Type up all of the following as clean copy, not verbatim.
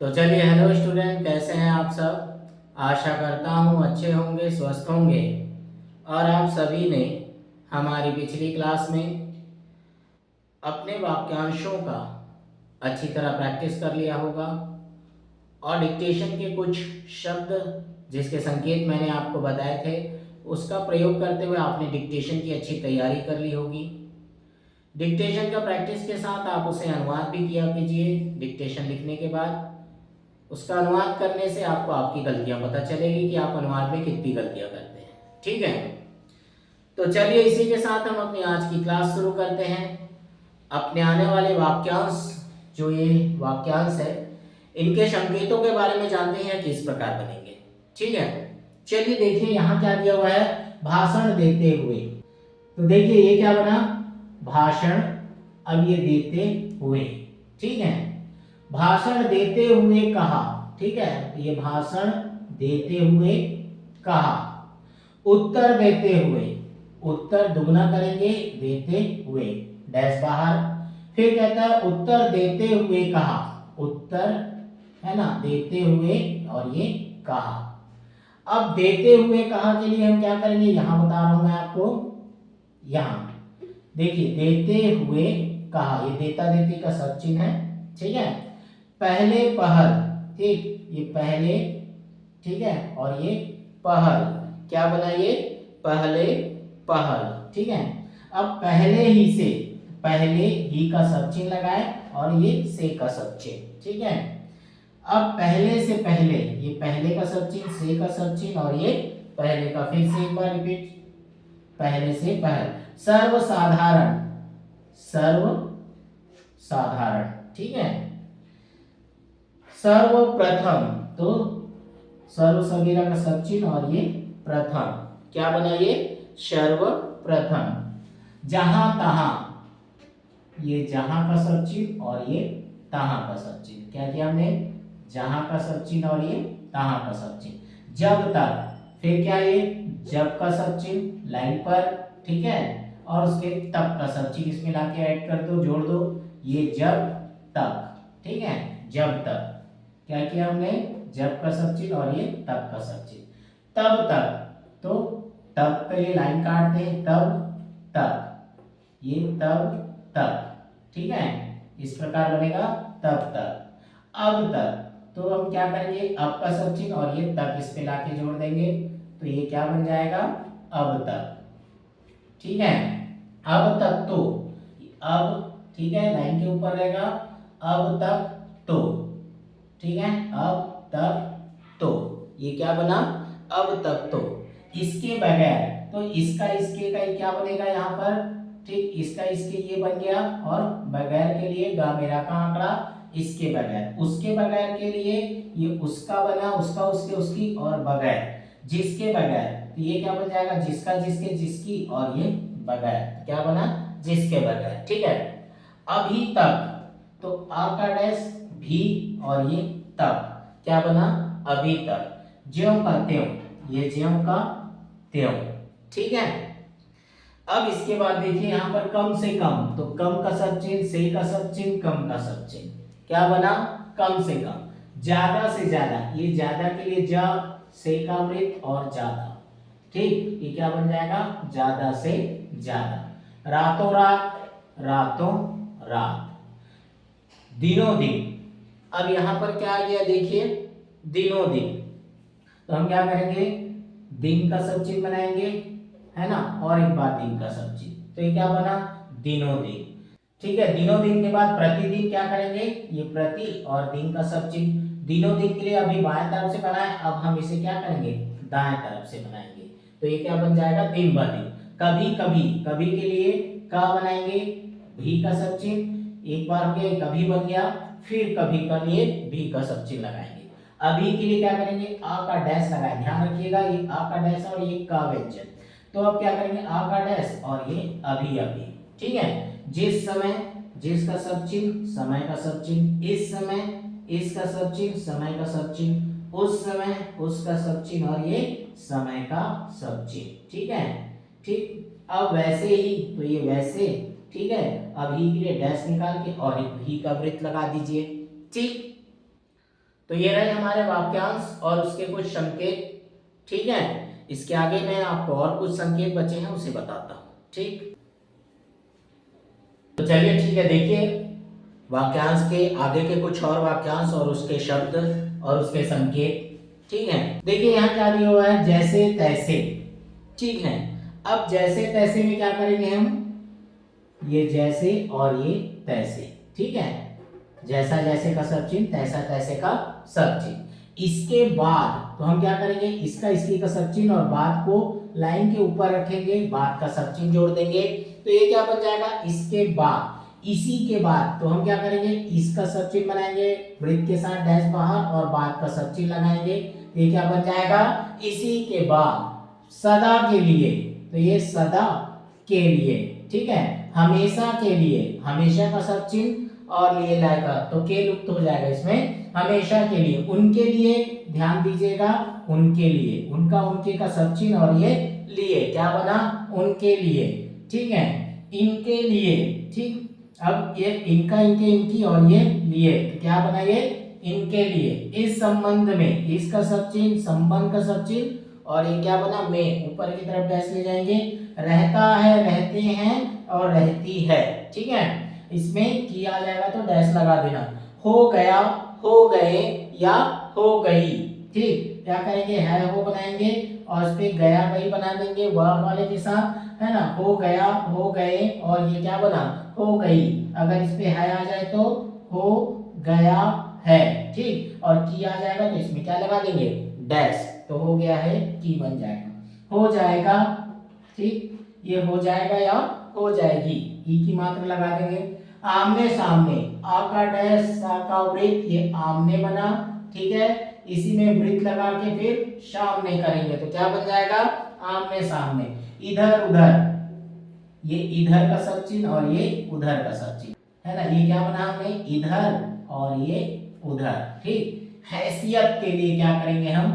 तो चलिए, hello student, कैसे हैं आप सब। आशा करता हूँ अच्छे होंगे, स्वस्थ होंगे। और आप सभी ने हमारी पिछली क्लास में अपने वाक्यांशों का अच्छी तरह प्रैक्टिस कर लिया होगा और डिक्टेशन के कुछ शब्द जिसके संकेत मैंने आपको बताए थे उसका प्रयोग करते हुए आपने डिक्टेशन की अच्छी तैयारी कर ली होगी। डिक्टेशन का प्रैक्टिस के साथ आप उसे अनुवाद भी किया कीजिए। डिक्टेशन लिखने के बाद उसका अनुवाद करने से आपको आपकी गलतियां पता चलेगी कि आप अनुवाद में कितनी गलतियां करते हैं। ठीक है, तो चलिए इसी के साथ हम अपनी आज की क्लास शुरू करते हैं। अपने आने वाले वाक्यांश, जो ये वाक्यांश है, इनके संकेतों के बारे में जानते हैं किस प्रकार बनेंगे। ठीक है, चलिए देखिए यहाँ क्या दिया हुआ है, भाषण देते हुए। तो देखिए ये क्या बना, भाषण। अब ये देते हुए, ठीक है, भाषण देते हुए कहा। ठीक है, ये भाषण देते हुए कहा। उत्तर देते हुए, उत्तर दुगना करेंगे, देते हुए, डैश बाहर। फिर कहता है उत्तर देते हुए कहा, उत्तर है ना, देते हुए और ये कहा। अब देते हुए कहा के लिए हम क्या करेंगे, यहां बता रहा हूं मैं आपको। यहां देखिए, देते हुए कहा, ये देता देती का सब चिन्ह है। ठीक है, पहले पहल, ठीक, ये पहले, ठीक है, और ये पहल, क्या बना ये, पहले पहल। ठीक है, अब पहले ही से, पहले ही का सब चिन्ह लगाए और ये से का सब चिन्ह। ठीक है, अब पहले से पहले, ये पहले का सब चिन्ह, से का सब चिन्ह और ये पहले का, फिर से एक बार रिपीट, पहले से पहल। सर्वसाधारण, सर्व साधारण। ठीक है, सर्वप्रथम, तो सर्व सगीरा का सब चिन्ह और ये प्रथम, क्या बना ये, सर्वप्रथम। जहां तहां, ये जहां का सब चिन्ह और ये तहां का सब चिन्ह, क्या किया हमने, जहां का सब चिन्ह और ये तहां का सब चिन्ह। जब तक, फिर क्या ये, जब का सब चिन्ह लाइन पर, ठीक है, और उसके तक का सब चिन्ह इसमें लाके ऐड कर दो, जोड़ दो, ये जब तक। ठीक है, जब तक, क्या किया हमने, जब का सब चिन्ह और ये तब का सब चिन्ह। तब तक, तो तब के लिए लाइन काटते हैं, तब तक, ये तब तक। ठीक है, इस प्रकार बनेगा, तब तक। अब तक, तो हम क्या करेंगे, अब का सब चिन्ह और ये तक इस पे लाके जोड़ देंगे, तो ये क्या बन जाएगा, अब तक। ठीक है, अब तक तो, अब, ठीक है, लाइन के ऊपर रहेगा, अब तक तो। ठीक है, अब तक तो, ये क्या बना, अब तक तो। इसके बगैर, तो इसका इसके का क्या बनेगा यहाँ पर, ठीक, इसका इसके ये बन गया, और बगैर के लिए गा मेरा का आंकड़ा, इसके बगैर, उसके बगैर के लिए ये उसका बना, उसका उसके उसकी, और बगैर, जिसके बगैर, तो ये क्या बन जाएगा, जिसका जिसके जिसकी, और ये बगैर, क्या बना, जिसके बगैर। ठीक है, अभी तक, तो आ का डैश, भी और ये तक, क्या बना, अभी तक। ज्यों का त्यों, ये ज्यों का त्यों। ठीक है, अब इसके बाद देखिए यहाँ पर कम से कम, तो कम का सब चिन्ह, से का सब चिन्ह, कम का सब चिन्ह, क्या बना, कम से कम। ज्यादा से ज्यादा, ये ज्यादा के लिए जा, से का वृत्त और ज्यादा। ठीक, ये क्या बन जाएगा, ज्यादा से ज्यादा। रातों रात, रातों रात। दिनों दिन, अब यहां पर क्या आ गया, देखिए, दिनों दिन, तो हम क्या करेंगे, दिन का सब चिन्ह बनाएंगे, है ना, और एक बार दिन का सब चिन्ह, तो ये क्या बना, दिनों दिन। ठीक है, दिनों दिन के बाद प्रतिदिन क्या करेंगे, ये प्रति और दिन का सब चिन्ह। दिनों दिन के लिए अभी बाएं तरफ से बनाए, अब हम इसे क्या करेंगे, दाएं तरफ से बनाएंगे, तो ये क्या बन जाएगा, दिन ब दिन। कभी कभी, कभी के लिए का बनाएंगे, भी का सब चिन्ह, एक बार हो गया, कभी बन गया, फिर कभी के लिए भी का सब चिन्ह लगाएंगे। अभी के लिए क्या करेंगे, आ का डैश लगाए, ध्यान रखिएगा, ये आ का डैश और ये का व्यंजन। तो अब क्या करेंगे, आ का डैश और ये अभी अभी। ठीक है, जिस समय, जिस का सब चिन्ह, समय का सब चिन्ह, इस समय, इस का सब चिन्ह, समय का सब चिन्ह, उस समय, उसका सब चिन्ह और ये समय का सब चिन्ह। ठीक है, ठीक, अब वैसे ही, तो ये वैसे। ठीक है, अभी के लिए डैश निकाल के और एक भी का वृत्त लगा दीजिए। ठीक, तो ये रहे हमारे वाक्यांश और उसके कुछ संकेत। ठीक है, इसके आगे मैं आपको और कुछ संकेत बचे हैं उसे बताता हूँ। ठीक, तो चलिए ठीक है, देखिए वाक्यांश के आगे के कुछ और वाक्यांश और उसके शब्द और उसके संकेत। ठीक है, देखिए यहाँ क्या दिया हुआ है, जैसे तैसे। ठीक है, अब जैसे तैसे में क्या करेंगे हम, ये जैसे और ये तैसे। ठीक है, जैसा जैसे का सब चिन्ह, तैसा तैसे का सब चिन्ह। इसके बाद तो हम क्या करेंगे, इसका इसकी का सब चिन्ह और बाद को लाइन के ऊपर रखेंगे, बाद का सब चिन्ह जोड़ देंगे, तो ये क्या बन जाएगा, इसके बाद। इसी के बाद तो हम क्या करेंगे, इसका सब चिन्ह बनाएंगे, वृत्त के साथ डैश बाहर और बाद का सब चिन्ह लगाएंगे, ये क्या बन जाएगा, इसी के बाद सदा के लिए, तो ये सदा के लिए। ठीक है, हमेशा के लिए, हमेशा का सब चिन्ह और लिए लाएगा तो के लुप्त हो जाएगा इसमें, हमेशा के लिए। उनके लिए ध्यान दीजिएगा, उनके लिए, उनका उनके का सब चिन्ह और ये लिए क्या बना, उनके लिए। ठीक है, इनके लिए। ठीक, अब ये इनका इनके इनकी और ये लिए, तो क्या बना ये, इनके लिए। इस संबंध में, इसका सब चिन्ह, संबंध का सब चिन्ह और ये क्या बना, में, ऊपर की तरफ डैश ले जाएंगे, रहता है, रहते हैं और रहती है। ठीक है, इसमें किया जाएगा तो डैश लगा देना, हो गया, हो गए या हो गई। ठीक, क्या करेंगे, है हो बनाएंगे और इस पे गया गई बना देंगे वह वाले के साथ, है ना, हो गया, हो गए और ये क्या बना, हो गई। अगर इस पे है आ जाए तो हो गया है। ठीक, और की आ जाएगा तो इसमें क्या लगा देंगे, डैश, तो हो गया है, की बन जाएगा, हो जाएगा। ठीक, ये हो जाएगा या हो जाएगी, ई की मात्रा लगा देंगे। आमने सामने, आ का डैश, सा का वृत्त, ये आमने बना। ठीक है, इसी में वृत्त लगा के फिर सामने करेंगे तो क्या बन जाएगा, आमने सामने। इधर उधर, ये इधर का सब चिन्ह और ये उधर का सब चिन्ह, है ना, ये क्या बना हमने, इधर और ये उधर। ठीक, हैसियत के लिए क्या करेंगे हम,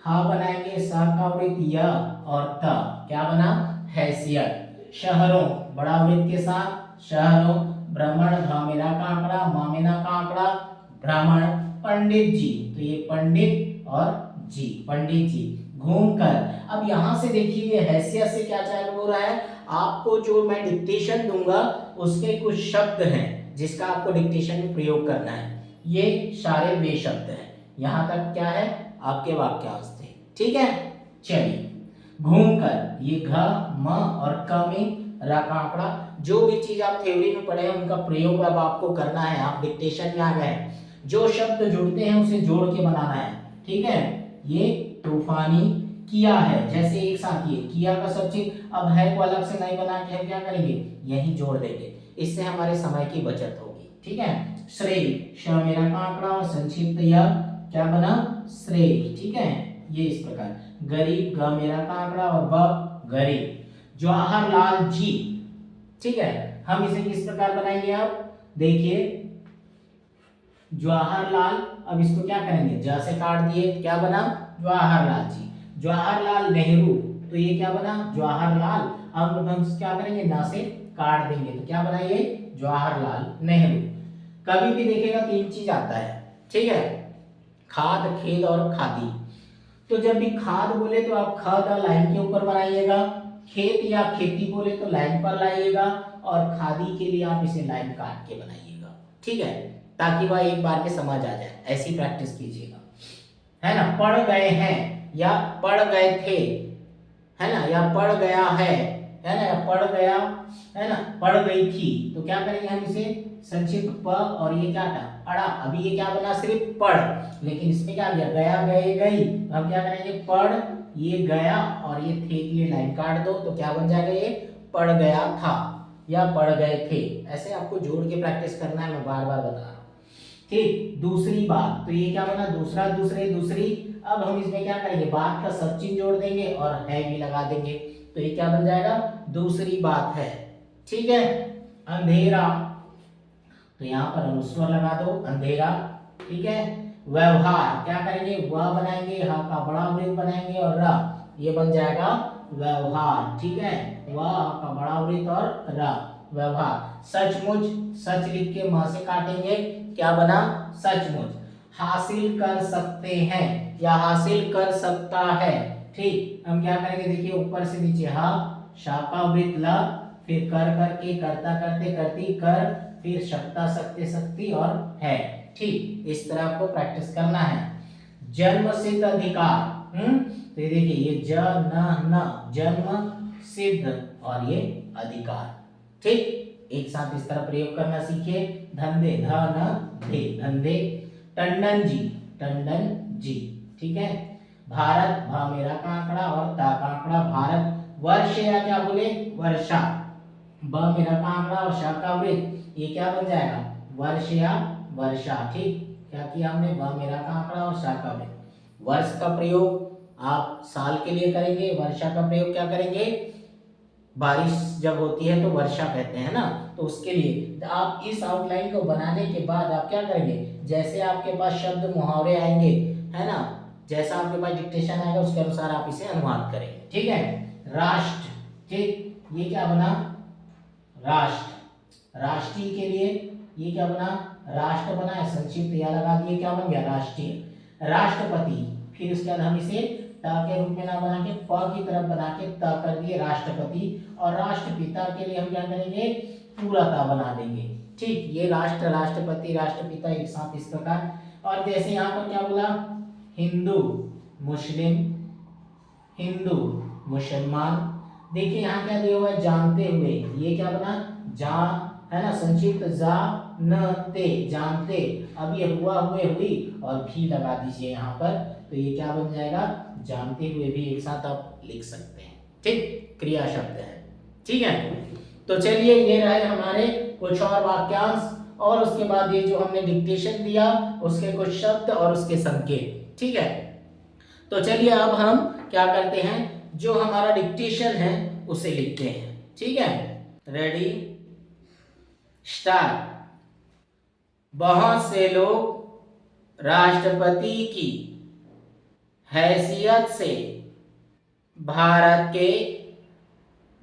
हा बनाएंगे, सा का वृत्त य और त, क्या बना, हैसियत। शहरों, बड़ा वृत्त के साथ, शहरों। भ्रमण, भा मेरा का आंकड़ा, मा मेना का आंकड़ा, भ्रमण। पंडित जी, तो ये पंडित और जी, पंडित जी। घूमकर, अब यहां से देखिए ये हैसियत से क्या चालू हो रहा है, आपको जो मैं डिक्टेशन दूंगा उसके कुछ शब्द हैं जिसका आपको डिक्टेशन में प्रयोग करना है, ये सारे वे शब्द हैं। यहां तक क्या है, आपके वाक्यांश थे। ठीक है, चलिए, घूमकर, ये घ, म और क में रा का आंकड़ा, जो भी चीज आप थ्योरी में पढ़े हैं उनका प्रयोग अब आपको करना है। आप डिक्टेशन में आ गए, जो शब्द जुड़ते हैं उसे जोड़ के बनाना है। ठीक है, ये तूफानी, किया है, जैसे एक साथ ये किया का सब चीज, अब है को अलग से नहीं बना के हम क्या करेंगे, यही जोड़ देंगे, इससे हमारे समय की बचत होगी। ठीक है, श्रेय, श मेरा का आंकड़ा और संक्षिप्त यह क्या बना, श्रेय। ठीक है, ये इस प्रकार। गरीब, ग मेरा का आंकड़ा और ब गरीब। जवाहरलाल जी। ठीक है, हम इसे किस प्रकार बनाएंगे, आप देखिए, जवाहरलाल, अब इसको क्या करेंगे, ज से काट दिए, क्या बना, जवाहरलाल जी। जवाहरलाल नेहरू, तो ये क्या बना, जवाहरलाल, अब हम क्या करेंगे, ना से काट देंगे तो क्या बना, ये जवाहरलाल नेहरू। कभी भी देखेगा तीन चीज आता है। ठीक है, खाद, खेद और खादी। तो जब भी खाद बोले तो आप खाद लाइन के ऊपर बनाइएगा, खेत या खेती बोले तो लाइन पर लाइएगा, और खादी के लिए आप इसे लाइन काट के बनाइएगा। ठीक है, ताकि वह एक बार में समझ आ जाए, ऐसी प्रैक्टिस कीजिएगा, है ना। पढ़ गए हैं या पढ़ गए थे, है ना, या पढ़ गया है ना, या पढ़ गया, है ना, पढ़ गई थी, तो क्या करेंगे हम इसे संक्षिप्त प और ये क्या था, अड़ा। अभी ये क्या बना, सिर्फ पढ़, लेकिन इसमें क्या गया, गया, गए, गई, तो हम क्या करेंगे, पढ़, ये गया और ये थे के लिए लाइन काट दो, तो क्या बन जाएगा, ये पढ़ गया था या पढ़ गए थे। ऐसे आपको जोड़ के प्रैक्टिस करना है, मैं बार बार बता रहा हूँ। ठीक, दूसरी बात, तो ये क्या बना, दूसरा, दूसरे, दूसरी। अब हम इसमें क्या करेंगे, बात का सब चीज जोड़ देंगे और है भी लगा देंगे, तो ये क्या बन जाएगा, दूसरी बात है। ठीक है, अंधेरा, तो यहाँ पर अनुस्वर लगा दो, अंधेरा। ठीक है, व्यवहार, क्या करेंगे, वह बनाएंगे, हा का बड़ा वृत्त बनाएंगे और रा, ये बन जाएगा व्यवहार। ठीक है, वह का बड़ा वृत्त और रा, व्यवहार। सचमुच, सच लिख के मां से काटेंगे, क्या बना, सचमुच। हासिल कर सकते हैं या हासिल कर सकता है। ठीक, हम क्या करेंगे, देखिए ऊपर से नीचे हा, शाका वृत्त ला, फिर कर करके, करता करते, करती कर, फिर शक्ता सकते शक्ति और है। ठीक, इस तरह आपको प्रैक्टिस करना है। जन्म सिद्ध अधिकार, तो ये देखिए ये ज न न, जन्म सिद्ध और ये अधिकार। ठीक, एक साथ इस तरह प्रयोग करना सीखिए। धंधे, ध न धे, धंधे। टंडन जी, टंडन जी। ठीक है। भारत, भा मेरा का आंकड़ा और ता का आंकड़ा, भारत। वर्ष या क्या बोले, वर्षा, ब मेरा का आंकड़ा और शा का वृत्त, ये क्या बन जाएगा, वर्ष या वर्षा। ठीक, क्या किया हमने, ब मेरा का आंकड़ा और शा का वृत्त। वर्ष का प्रयोग आप साल के लिए करेंगे, वर्षा का प्रयोग क्या करेंगे, बारिश जब होती है तो वर्षा कहते हैं ना, तो उसके लिए आप इस आउटलाइन को बनाने के बाद आप क्या करेंगे, जैसे आपके पास शब्द मुहावरे आएंगे, है ना, जैसा आपके पास डिक्टेशन आएगा उसके अनुसार आप इसे अनुवाद करेंगे। ठीक है। राष्ट्र, ठीक, ये क्या बना, राष्ट्र। राष्ट्रीय के लिए ये क्या बना, राष्ट्र बना है, संक्षिप्त या लगा दिए, क्या बन गया, राष्ट्रीय। राष्ट्रपति, फिर उसके बाद हम इसे ता के रूप में ना बना के प की तरफ बना के त कर दिए, राष्ट्रपति। और राष्ट्रपिता के लिए हम क्या करेंगे, पूरा ता बना देंगे। ठीक, ये राष्ट्र, राष्ट्रपति, राष्ट्रपिता एक साथ इस प्रकार। और जैसे यहाँ पर क्या बोला, हिंदू, मुस्लिम, हिंदू, मुसलमान। देखिए यहाँ क्या दिया हुआ है, जानते हुए, ये क्या बना, जा, है ना, संक्षिप्त जा न ते, जानते। अब ये हुआ, हुए, हुई और भी लगा दीजिए यहाँ पर, तो ये क्या बन जाएगा, जानते हुए भी एक साथ आप लिख सकते हैं। ठीक, क्रिया शब्द है। ठीक है, तो चलिए ये रहे हमारे कुछ और वाक्यांश, और उसके बाद ये जो हमने डिक्टेशन दिया उसके कुछ शब्द और उसके संकेत। ठीक है, तो चलिए अब हम क्या करते हैं, जो हमारा डिक्टेशन है उसे लिखते हैं। ठीक है, रेडी, स्टार्ट। बहुत से लोग राष्ट्रपति की हैसियत से भारत के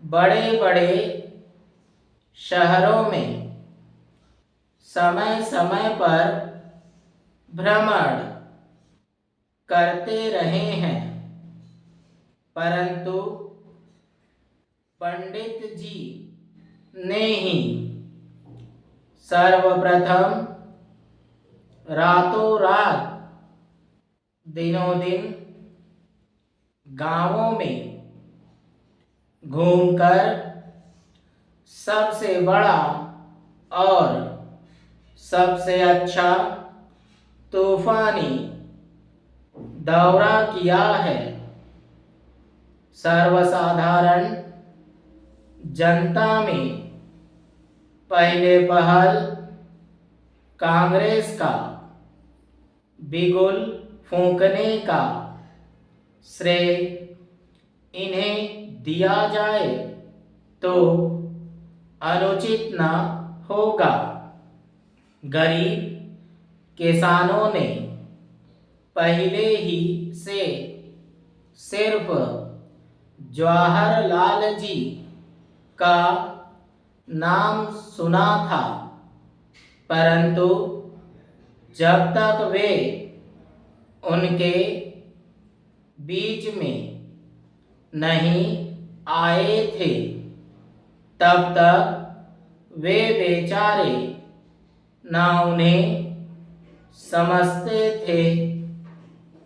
बड़े बड़े शहरों में समय समय पर भ्रमण करते रहे हैं, परंतु पंडित जी ने ही सर्वप्रथम रातों रात दिनों दिन गांवों में घूमकर सबसे बड़ा और सबसे अच्छा तूफानी दौरा किया है। सर्वसाधारण जनता में पहले पहल कांग्रेस का बिगुल फूंकने का श्रेय इन्हें दिया जाए तो अनुचित न होगा। गरीब किसानों ने पहले ही से सिर्फ जवाहरलाल जी का नाम सुना था, परंतु जब तक वे उनके बीच में नहीं आए थे तब तक वे बेचारे न उन्हें समझते थे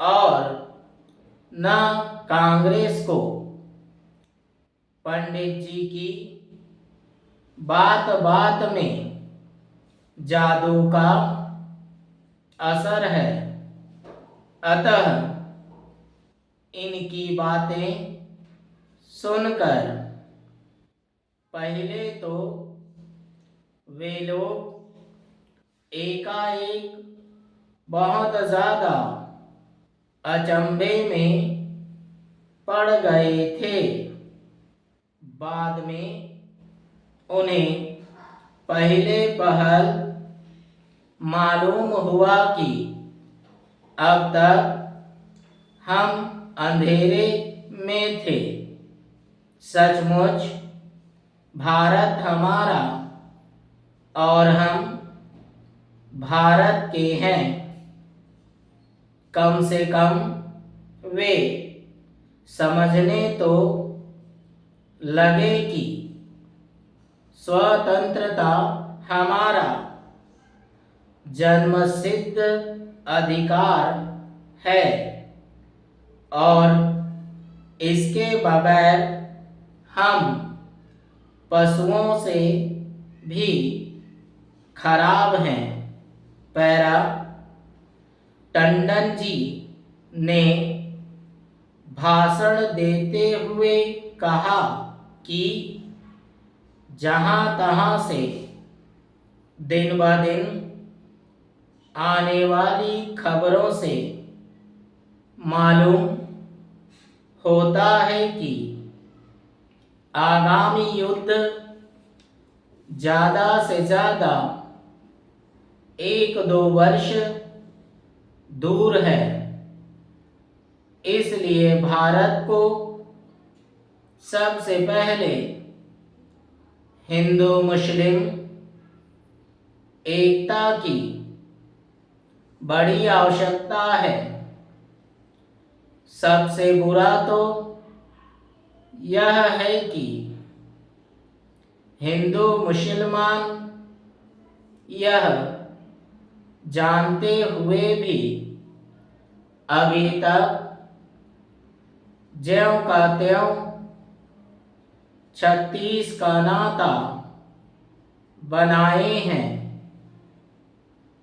और न कांग्रेस को। पंडित जी की बात बात में जादू का असर है, अतः इनकी बातें सुनकर पहले तो वे लोग एकाएक बहुत ज्यादा अचंभे में पड़ गए थे। बाद में उन्हें पहले पहल मालूम हुआ कि अब तक हम अंधेरे में थे। सचमुच भारत हमारा और हम भारत के हैं। कम से कम वे समझने तो लगे कि स्वतंत्रता हमारा जन्मसिद्ध अधिकार है और इसके बगैर हम पशुओं से भी खराब हैं। पैरा टंडन जी ने भाषण देते हुए कहा कि जहां तहां से दिन ब दिन आने वाली खबरों से मालूम होता है कि आगामी युद्ध ज़्यादा से ज़्यादा 1-2 वर्ष दूर है। इसलिए भारत को सबसे पहले हिंदू मुस्लिम एकता की बड़ी आवश्यकता है। सबसे बुरा तो यह है कि हिंदू मुसलमान यह जानते हुए भी अभी तक ज्यों का त्यों 36 का नाता बनाए हैं।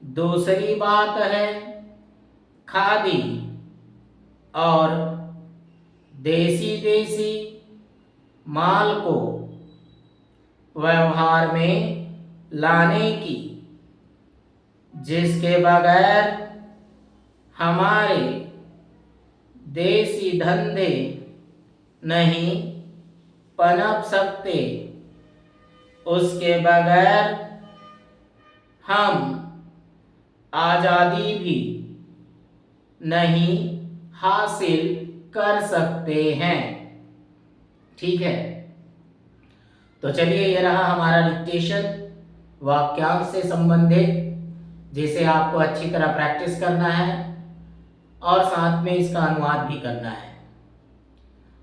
दूसरी बात है खादी और देसी माल को व्यवहार में लाने की, जिसके बगैर हमारे देसी धंधे नहीं पनप सकते। उसके बगैर हम आज़ादी भी नहीं हासिल कर सकते हैं। ठीक है, तो चलिए ये रहा हमारा डिक्टेशन वाक्यांश से संबंधित, जिसे आपको अच्छी तरह प्रैक्टिस करना है और साथ में इसका अनुवाद भी करना है।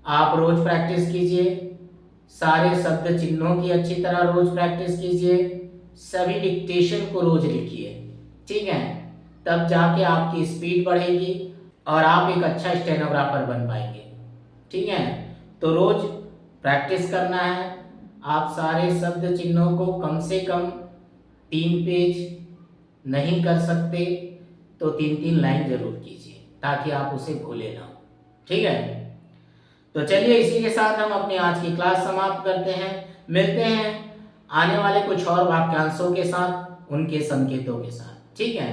आप रोज प्रैक्टिस कीजिए, सारे शब्द चिन्हों की अच्छी तरह रोज प्रैक्टिस कीजिए, सभी डिक्टेशन को रोज लिखिए। ठीक है, तब जाके आपकी स्पीड बढ़ेगी और आप एक अच्छा स्टेनोग्राफर बन पाएंगे। ठीक है, तो रोज प्रैक्टिस करना है। आप सारे शब्द चिन्हों को कम से कम 3 पेज नहीं कर सकते तो 3-3 लाइन जरूर कीजिए, ताकि आप उसे भूले ना। ठीक है, तो चलिए इसी के साथ हम अपनी आज की क्लास समाप्त करते हैं। मिलते हैं आने वाले कुछ और वाक्यांशों के साथ, उनके संकेतों के साथ। ठीक है,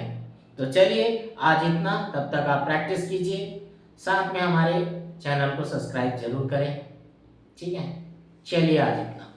तो चलिए आज इतना, तब तक आप प्रैक्टिस कीजिए, साथ में हमारे चैनल को सब्सक्राइब जरूर करें। ठीक है, चलिए आज इतना।